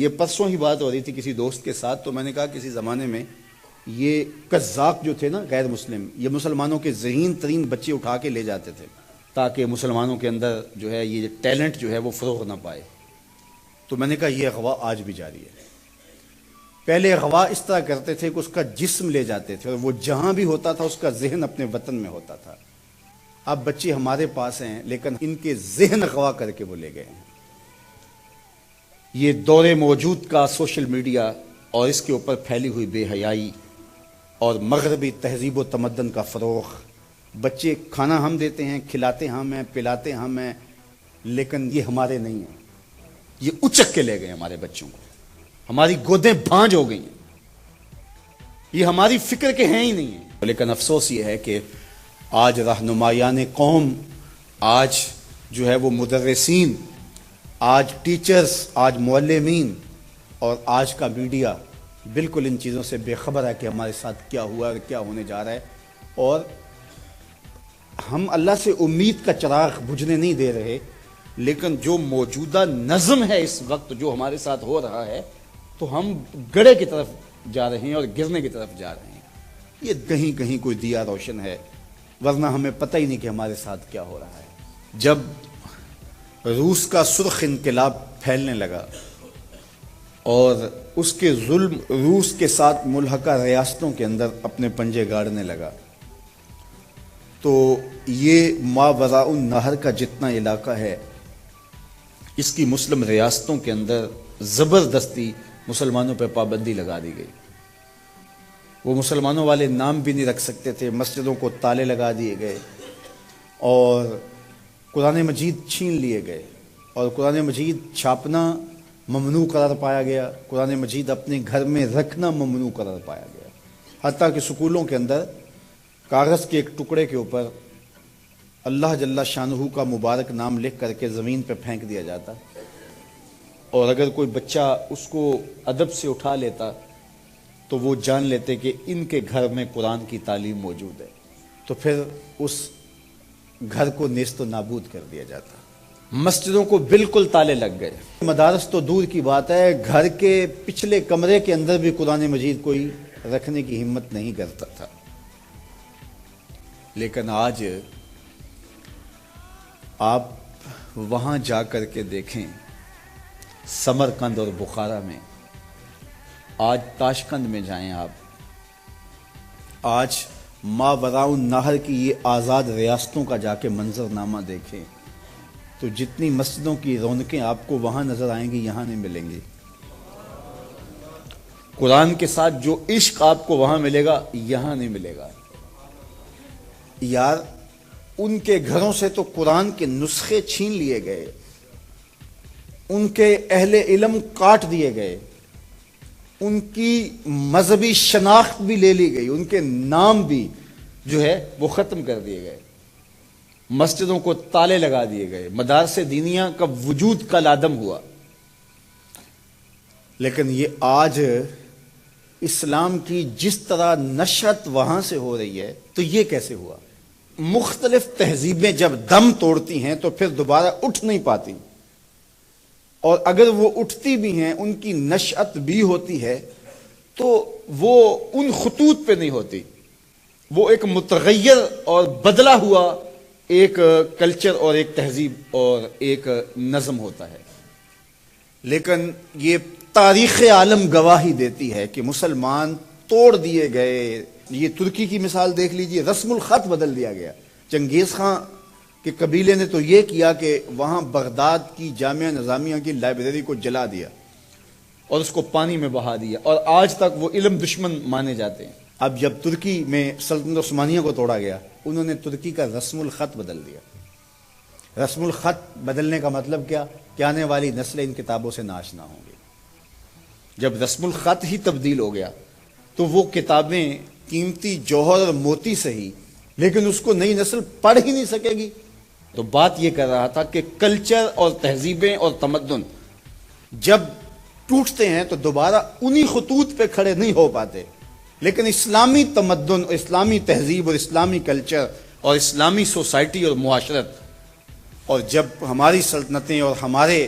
یہ پرسوں ہی بات ہو رہی تھی کسی دوست کے ساتھ، تو میں نے کہا کسی زمانے میں یہ قزاق جو تھے نا غیر مسلم، یہ مسلمانوں کے ذہین ترین بچے اٹھا کے لے جاتے تھے تاکہ مسلمانوں کے اندر جو ہے یہ ٹیلنٹ جو ہے وہ فروغ نہ پائے۔ تو میں نے کہا یہ اغوا آج بھی جاری ہے۔ پہلے اغوا اس طرح کرتے تھے کہ اس کا جسم لے جاتے تھے اور وہ جہاں بھی ہوتا تھا اس کا ذہن اپنے وطن میں ہوتا تھا۔ اب بچے ہمارے پاس ہیں لیکن ان کے ذہن اغوا کر کے وہ لے گئے ہیں۔ یہ دور موجود کا سوشل میڈیا اور اس کے اوپر پھیلی ہوئی بے حیائی اور مغربی تہذیب و تمدن کا فروغ، بچے کھانا ہم دیتے ہیں، کھلاتے ہم ہیں، پلاتے ہم ہیں، لیکن یہ ہمارے نہیں ہیں، یہ اچک کے لے گئے ہمارے بچوں کو، ہماری گودیں بھانج ہو گئی ہیں، یہ ہماری فکر کے ہیں ہی نہیں ہیں۔ لیکن افسوس یہ ہے کہ آج رہنمایان قوم، آج جو ہے وہ مدرسین، آج ٹیچرز، آج معلمین اور آج کا میڈیا بالکل ان چیزوں سے بے خبر ہے کہ ہمارے ساتھ کیا ہوا اور کیا ہونے جا رہا ہے، اور ہم اللہ سے امید کا چراغ بجھنے نہیں دے رہے، لیکن جو موجودہ نظم ہے اس وقت جو ہمارے ساتھ ہو رہا ہے تو ہم گڑھے کی طرف جا رہے ہیں اور گرنے کی طرف جا رہے ہیں۔ یہ کہیں کہیں کوئی دیا روشن ہے، ورنہ ہمیں پتہ ہی نہیں کہ ہمارے ساتھ کیا ہو رہا ہے۔ جب روس کا سرخ انقلاب پھیلنے لگا اور اس کے ظلم روس کے ساتھ ملحقہ ریاستوں کے اندر اپنے پنجے گاڑنے لگا، تو یہ ماوراء النہر کا جتنا علاقہ ہے اس کی مسلم ریاستوں کے اندر زبردستی مسلمانوں پہ پابندی لگا دی گئی۔ وہ مسلمانوں والے نام بھی نہیں رکھ سکتے تھے، مسجدوں کو تالے لگا دیے گئے اور قرآن مجید چھین لیے گئے، اور قرآن مجید چھاپنا ممنوع قرار پایا گیا، قرآن مجید اپنے گھر میں رکھنا ممنوع قرار پایا گیا، حتیٰ کہ سکولوں کے اندر کاغذ کے ایک ٹکڑے کے اوپر اللہ جل شانہ کا مبارک نام لکھ کر کے زمین پہ پھینک دیا جاتا، اور اگر کوئی بچہ اس کو ادب سے اٹھا لیتا تو وہ جان لیتے کہ ان کے گھر میں قرآن کی تعلیم موجود ہے، تو پھر اس گھر کو نیست و نابود کر دیا جاتا۔ مسجدوں کو بالکل تالے لگ گئے، مدارس تو دور کی بات ہے، گھر کے پچھلے کمرے کے اندر بھی قرآن مجید کوئی رکھنے کی ہمت نہیں کرتا تھا۔ لیکن آج آپ وہاں جا کر کے دیکھیں، سمرقند اور بخارا میں، آج تاشقند میں جائیں آپ، آج ماوراء النہر کی یہ آزاد ریاستوں کا جا کے منظرنامہ دیکھیں تو جتنی مسجدوں کی رونقیں آپ کو وہاں نظر آئیں گی یہاں نہیں ملیں گی۔ قرآن کے ساتھ جو عشق آپ کو وہاں ملے گا یہاں نہیں ملے گا۔ یار ان کے گھروں سے تو قرآن کے نسخے چھین لیے گئے، ان کے اہل علم کاٹ دیے گئے، ان کی مذہبی شناخت بھی لے لی گئی، ان کے نام بھی جو ہے وہ ختم کر دیے گئے، مسجدوں کو تالے لگا دیے گئے، مدارس دینیہ کا وجود کل عدم ہوا۔ لیکن یہ آج اسلام کی جس طرح نشأت وہاں سے ہو رہی ہے تو یہ کیسے ہوا؟ مختلف تہذیبیں جب دم توڑتی ہیں تو پھر دوبارہ اٹھ نہیں پاتی، اور اگر وہ اٹھتی بھی ہیں ان کی نشأت بھی ہوتی ہے تو وہ ان خطوط پہ نہیں ہوتی، وہ ایک متغیر اور بدلا ہوا ایک کلچر اور ایک تہذیب اور ایک نظم ہوتا ہے۔ لیکن یہ تاریخ عالم گواہی دیتی ہے کہ مسلمان توڑ دیے گئے۔ یہ ترکی کی مثال دیکھ لیجئے، رسم الخط بدل دیا گیا۔ چنگیز خان کے قبیلے نے تو یہ کیا کہ وہاں بغداد کی جامعہ نظامیہ کی لائبریری کو جلا دیا اور اس کو پانی میں بہا دیا، اور آج تک وہ علم دشمن مانے جاتے ہیں۔ اب جب ترکی میں سلطنت عثمانیہ کو توڑا گیا، انہوں نے ترکی کا رسم الخط بدل دیا۔ رسم الخط بدلنے کا مطلب کیا کہ آنے والی نسلیں ان کتابوں سے ناشنا ہوں گی۔ جب رسم الخط ہی تبدیل ہو گیا تو وہ کتابیں قیمتی جوہر اور موتی سے ہی، لیکن اس کو نئی نسل پڑھ ہی نہیں سکے گی۔ تو بات یہ کر رہا تھا کہ کلچر اور تہذیبیں اور تمدن جب ٹوٹتے ہیں تو دوبارہ انہی خطوط پہ کھڑے نہیں ہو پاتے، لیکن اسلامی تمدن اور اسلامی تہذیب اور اسلامی کلچر اور اسلامی سوسائٹی اور معاشرت، اور جب ہماری سلطنتیں اور ہمارے